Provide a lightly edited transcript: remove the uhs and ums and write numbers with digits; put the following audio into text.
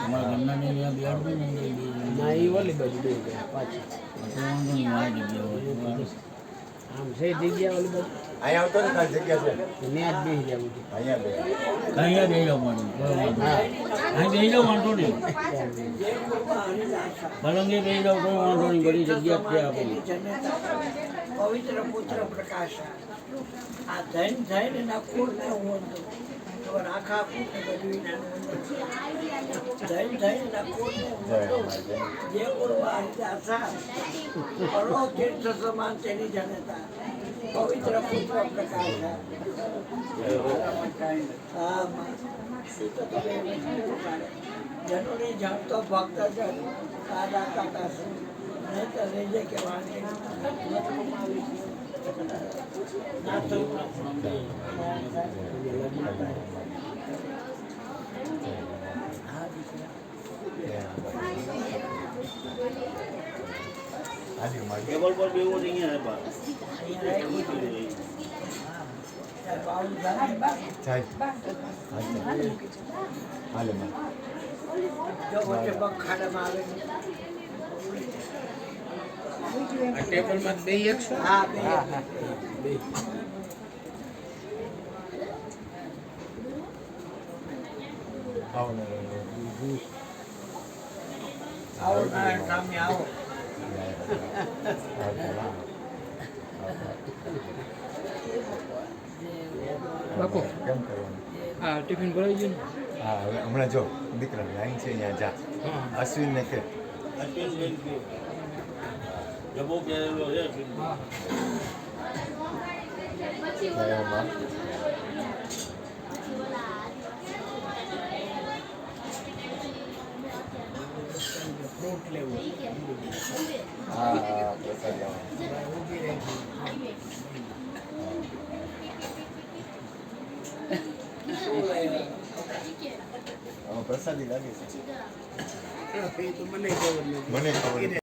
અમારા ઘરના ને ત્યાં બેડ બી ના એ ઓલી બાજુ બે ગયા પાછી વાંધો નહીં આ જગ્યા હોય આમ છે જગ્યા ઓલી બાજુ અહીંયા આવતો ને તારી જગ્યા છે ત્યાં જ બેસી જવું છે અહીંયા બે અહીંયા બે જાવ પાણી અહીં બે જાવ વાંધો નહીં ભલંગે બે જાવ કોઈ વાંધો નહીં બધી જગ્યા છે આપણી પવિત્ર પુત્ર પ્રકાશ આ ધન ધન ના કુળ ને હું આખા પુત્ર બધું ધન ધન ના કુળ ને જે કુળમાં આશા પરો તીર્થ સમાન તેની જનતા પવિત્ર પુત્ર પ્રકાશ હા જનોની જાણતો ભક્ત જન દાદા કાકા શું નહીં તો રેજે કે વાણી ટેબલ પર બેવું નહીં હે બા હાલે માં જો વચ્ચે પગ ખાડામાં આવે આ ટેબલમાં બે એકસો હા બે બે આવો ને આવો નારાયણ સામે આવો બાપુ કેમ કરવાનું હા ટિફિન ભરાઈ ગયું હા હવે હમણાં જો દીકરા લાઈન છે અહીંયા જા અશ્વિન ને કે જબો પહેરેલો છે ફ્રૂટ લેવું હા ઊભી રહી પ્રસાદી લાગે છે એ તો મને ખબર નથી મને ખબર નથી